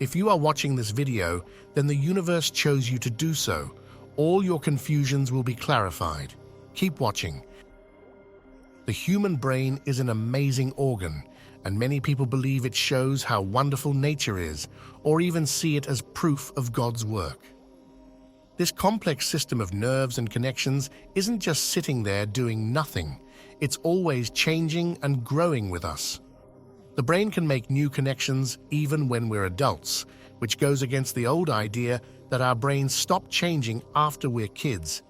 If you are watching this video, then the universe chose you to do so. All your confusions will be clarified. Keep watching. The human brain is an amazing organ, and many people believe it shows how wonderful nature is, or even see it as proof of God's work. This complex system of nerves and connections isn't just sitting there doing nothing. It's always changing and growing with us. The brain can make new connections even when we're adults, which goes against the old idea that our brains stop changing after we're kids.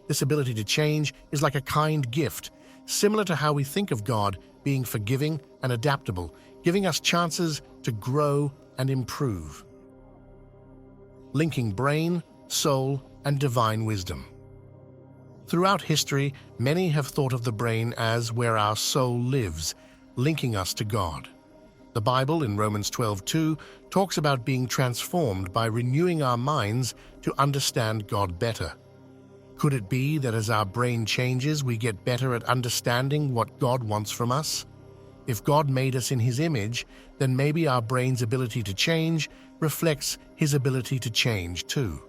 This ability to change is like a kind gift, similar to how we think of God being forgiving and adaptable, giving us chances to grow and improve. Linking brain, soul, and divine wisdom. Throughout history, many have thought of the brain as where our soul lives, linking us to God. The Bible in Romans 12:2 talks about being transformed by renewing our minds to understand God better. Could it be that as our brain changes, we get better at understanding what God wants from us? If God made us in His image, then maybe our brain's ability to change reflects His ability to change too.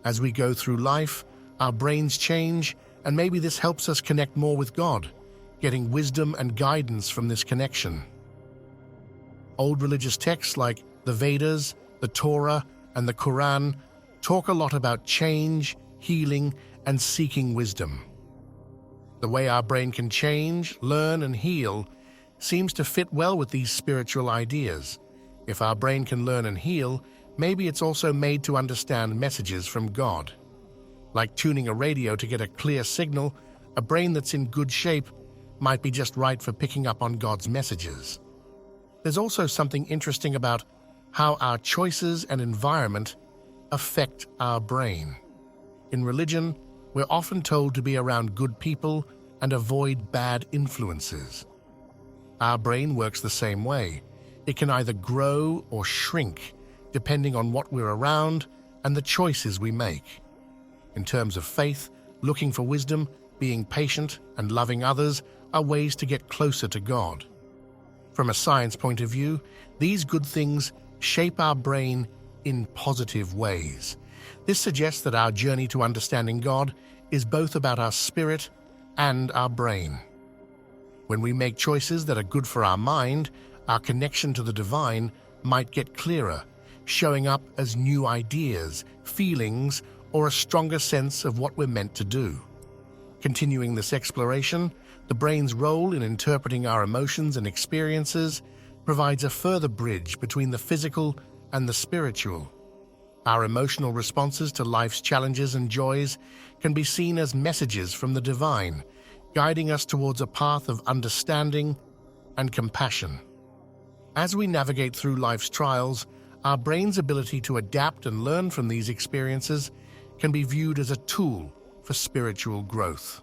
As we go through life, our brains change, and maybe this helps us connect more with God, getting wisdom and guidance from this connection. Old religious texts like the Vedas, the Torah, and the Quran talk a lot about change, healing, and seeking wisdom. The way our brain can change, learn, and heal seems to fit well with these spiritual ideas. If our brain can learn and heal, maybe it's also made to understand messages from God. Like tuning a radio to get a clear signal, a brain that's in good shape might be just right for picking up on God's messages. There's also something interesting about how our choices and environment affect our brain. In religion, we're often told to be around good people and avoid bad influences. Our brain works the same way. It can either grow or shrink, depending on what we're around and the choices we make. In terms of faith, looking for wisdom, being patient, and loving others are ways to get closer to God. From a science point of view, these good things shape our brain in positive ways. This suggests that our journey to understanding God is both about our spirit and our brain. When we make choices that are good for our mind, our connection to the divine might get clearer, showing up as new ideas, feelings, or a stronger sense of what we're meant to do. Continuing this exploration, the brain's role in interpreting our emotions and experiences provides a further bridge between the physical and the spiritual. Our emotional responses to life's challenges and joys can be seen as messages from the divine, guiding us towards a path of understanding and compassion. As we navigate through life's trials, our brain's ability to adapt and learn from these experiences can be viewed as a tool for spiritual growth.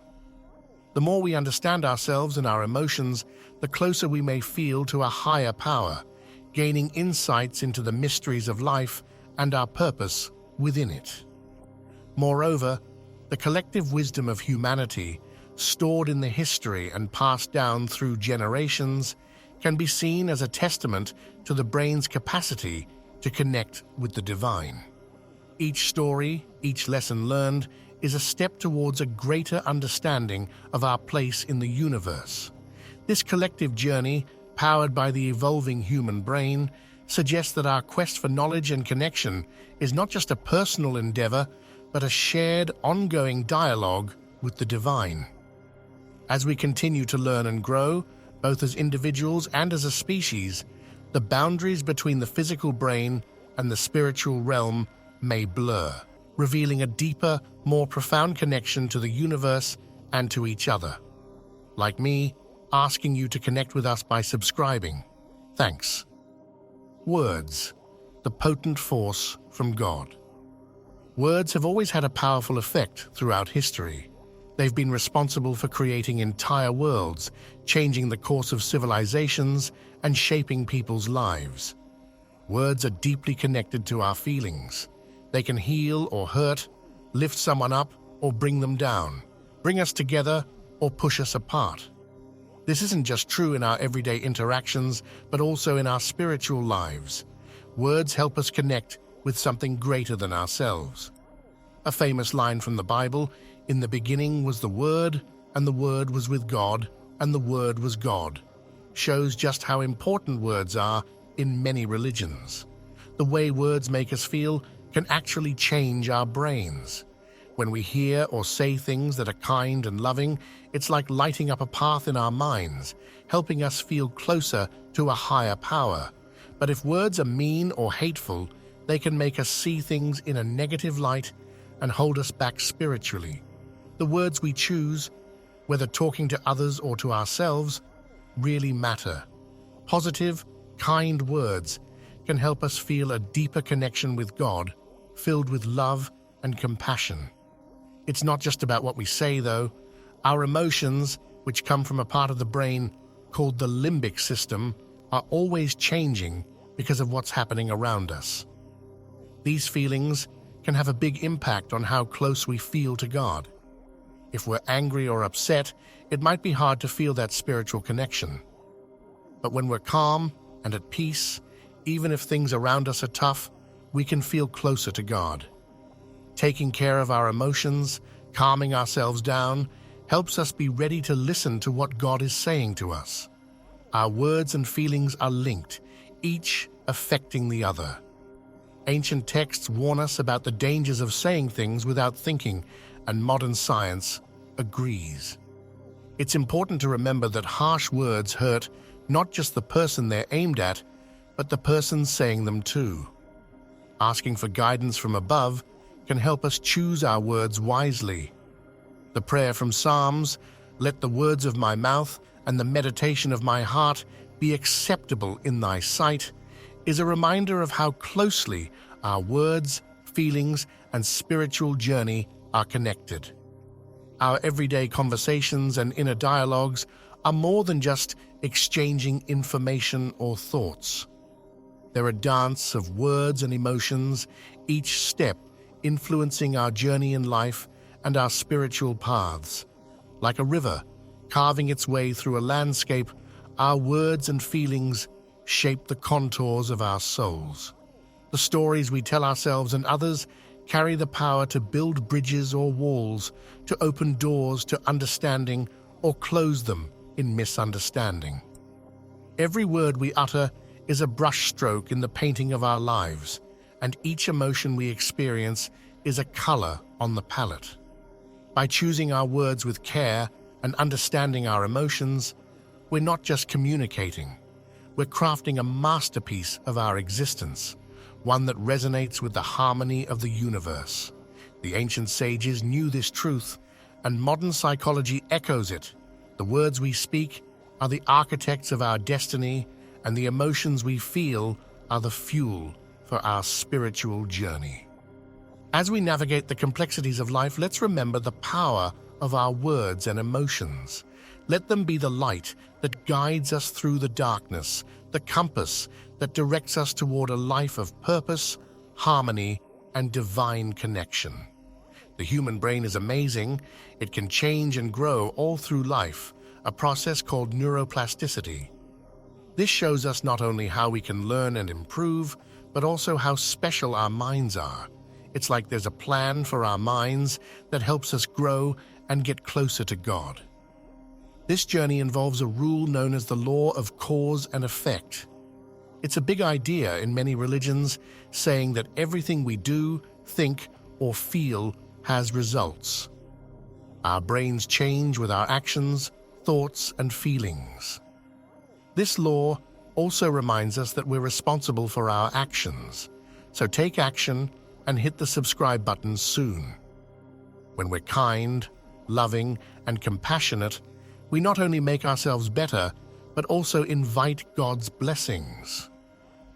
The more we understand ourselves and our emotions, the closer we may feel to a higher power, gaining insights into the mysteries of life and our purpose within it. Moreover, the collective wisdom of humanity, stored in the history and passed down through generations, can be seen as a testament to the brain's capacity to connect with the divine. Each story, each lesson learned, is a step towards a greater understanding of our place in the universe. This collective journey, powered by the evolving human brain, suggests that our quest for knowledge and connection is not just a personal endeavor, but a shared, ongoing dialogue with the divine. As we continue to learn and grow, both as individuals and as a species, the boundaries between the physical brain and the spiritual realm may blur, revealing a deeper, more profound connection to the universe and to each other. Like me, asking you to connect with us by subscribing. Thanks. Words, the potent force from God. Words have always had a powerful effect throughout history. They've been responsible for creating entire worlds, changing the course of civilizations, and shaping people's lives. Words are deeply connected to our feelings. They can heal or hurt, lift someone up or bring them down, bring us together or push us apart. This isn't just true in our everyday interactions, but also in our spiritual lives. Words help us connect with something greater than ourselves. A famous line from the Bible, "In the beginning was the Word, and the Word was with God, and the Word was God," shows just how important words are in many religions. The way words make us feel can actually change our brains. When we hear or say things that are kind and loving, it's like lighting up a path in our minds, helping us feel closer to a higher power. But if words are mean or hateful, they can make us see things in a negative light and hold us back spiritually. The words we choose, whether talking to others or to ourselves, really matter. Positive, kind words can help us feel a deeper connection with God, filled with love and compassion. It's not just about what we say, though. Our emotions, which come from a part of the brain called the limbic system, are always changing because of what's happening around us. These feelings can have a big impact on how close we feel to God. If we're angry or upset, it might be hard to feel that spiritual connection. But when we're calm and at peace, even if things around us are tough, we can feel closer to God. Taking care of our emotions, calming ourselves down, helps us be ready to listen to what God is saying to us. Our words and feelings are linked, each affecting the other. Ancient texts warn us about the dangers of saying things without thinking, and modern science agrees. It's important to remember that harsh words hurt not just the person they're aimed at, but the person saying them too. Asking for guidance from above can help us choose our words wisely. The prayer from Psalms, "Let the words of my mouth and the meditation of my heart be acceptable in thy sight," is a reminder of how closely our words, feelings, and spiritual journey are connected. Our everyday conversations and inner dialogues are more than just exchanging information or thoughts. They're a dance of words and emotions, each step influencing our journey in life and our spiritual paths. Like a river carving its way through a landscape, our words and feelings shape the contours of our souls. The stories we tell ourselves and others carry the power to build bridges or walls, to open doors to understanding or close them in misunderstanding. Every word we utter is a brushstroke in the painting of our lives, and each emotion we experience is a color on the palette. By choosing our words with care and understanding our emotions, we're not just communicating, we're crafting a masterpiece of our existence, one that resonates with the harmony of the universe. The ancient sages knew this truth, and modern psychology echoes it. The words we speak are the architects of our destiny, and the emotions we feel are the fuel for our spiritual journey. As we navigate the complexities of life, let's remember the power of our words and emotions. Let them be the light that guides us through the darkness, the compass that directs us toward a life of purpose, harmony, and divine connection. The human brain is amazing. It can change and grow all through life, a process called neuroplasticity. This shows us not only how we can learn and improve, but also how special our minds are. It's like there's a plan for our minds that helps us grow and get closer to God. This journey involves a rule known as the law of cause and effect. It's a big idea in many religions, saying that everything we do, think, or feel has results. Our brains change with our actions, thoughts, and feelings. This law also reminds us that we're responsible for our actions, so take action and hit the subscribe button soon. When we're kind, loving, and compassionate, we not only make ourselves better, but also invite God's blessings.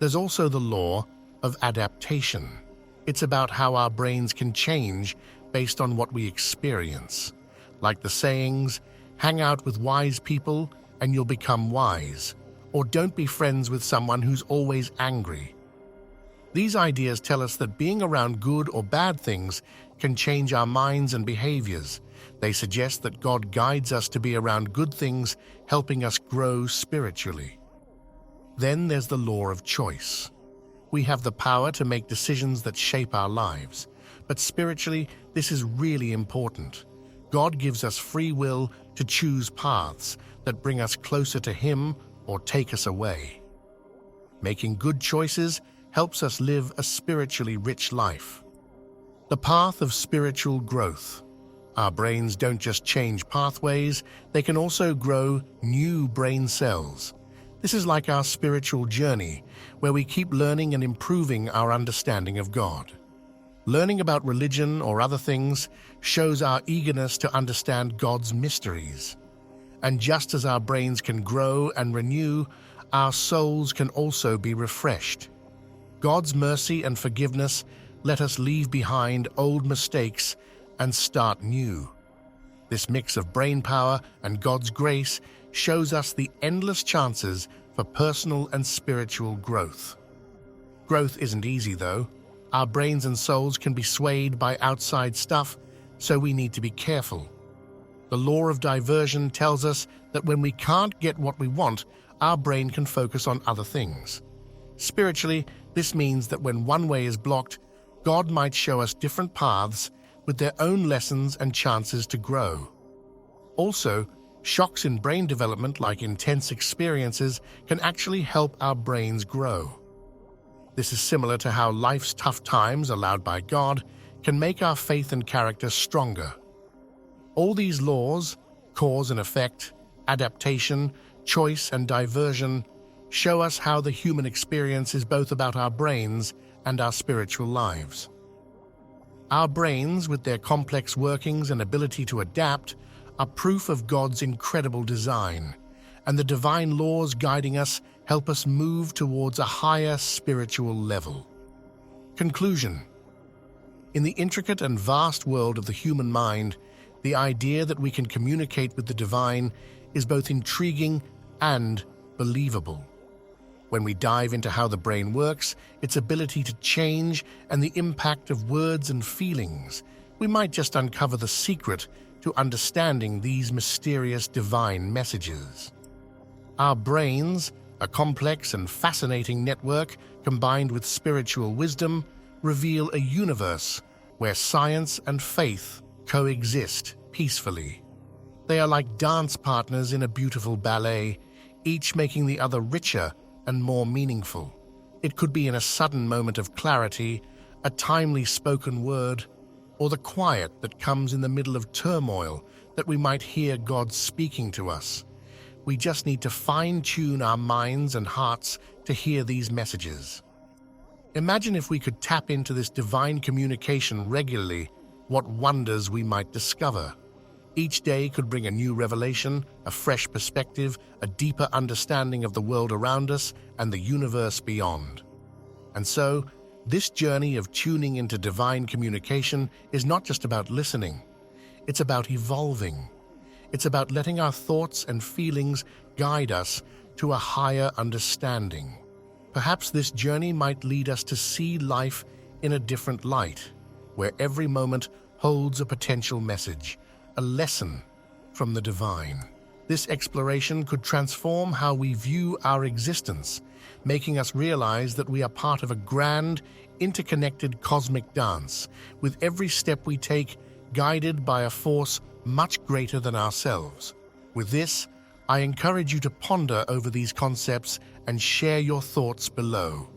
There's also the law of adaptation. It's about how our brains can change based on what we experience. Like the sayings, hang out with wise people and you'll become wise, or don't be friends with someone who's always angry. These ideas tell us that being around good or bad things can change our minds and behaviors. They suggest that God guides us to be around good things, helping us grow spiritually. Then there's the law of choice, we have the power to make decisions that shape our lives. But spiritually, this is really important. God gives us free will to choose paths that bring us closer to Him or take us away. Making good choices helps us live a spiritually rich life. The path of spiritual growth. Our brains don't just change pathways, they can also grow new brain cells. This is like our spiritual journey, where we keep learning and improving our understanding of God. Learning about religion or other things shows our eagerness to understand God's mysteries. And just as our brains can grow and renew, our souls can also be refreshed. God's mercy and forgiveness let us leave behind old mistakes and start new. This mix of brain power and God's grace shows us the endless chances for personal and spiritual growth. Growth isn't easy, though. Our brains and souls can be swayed by outside stuff, so we need to be careful. The law of diversion tells us that when we can't get what we want, our brain can focus on other things. Spiritually, this means that when one way is blocked, God might show us different paths with their own lessons and chances to grow. Also, shocks in brain development, like intense experiences, can actually help our brains grow. This is similar to how life's tough times, allowed by God, can make our faith and character stronger. All these laws, cause and effect, adaptation, choice and diversion, show us how the human experience is both about our brains and our spiritual lives. Our brains, with their complex workings and ability to adapt, are proof of God's incredible design, and the divine laws guiding us help us move towards a higher spiritual level. Conclusion. In the intricate and vast world of the human mind, the idea that we can communicate with the divine is both intriguing and believable. When we dive into how the brain works, its ability to change, and the impact of words and feelings, we might just uncover the secret to understanding these mysterious divine messages. Our brains, a complex and fascinating network combined with spiritual wisdom, reveal a universe where science and faith coexist peacefully. They are like dance partners in a beautiful ballet, each making the other richer and more meaningful. It could be in a sudden moment of clarity, a timely spoken word, or the quiet that comes in the middle of turmoil that we might hear God speaking to us. We just need to fine-tune our minds and hearts to hear these messages. Imagine if we could tap into this divine communication regularly, what wonders we might discover. Each day could bring a new revelation, a fresh perspective, a deeper understanding of the world around us and the universe beyond. And so, this journey of tuning into divine communication is not just about listening. It's about evolving. It's about letting our thoughts and feelings guide us to a higher understanding. Perhaps this journey might lead us to see life in a different light, where every moment holds a potential message, a lesson from the divine. This exploration could transform how we view our existence, making us realize that we are part of a grand, interconnected cosmic dance, with every step we take guided by a force much greater than ourselves. With this, I encourage you to ponder over these concepts and share your thoughts below.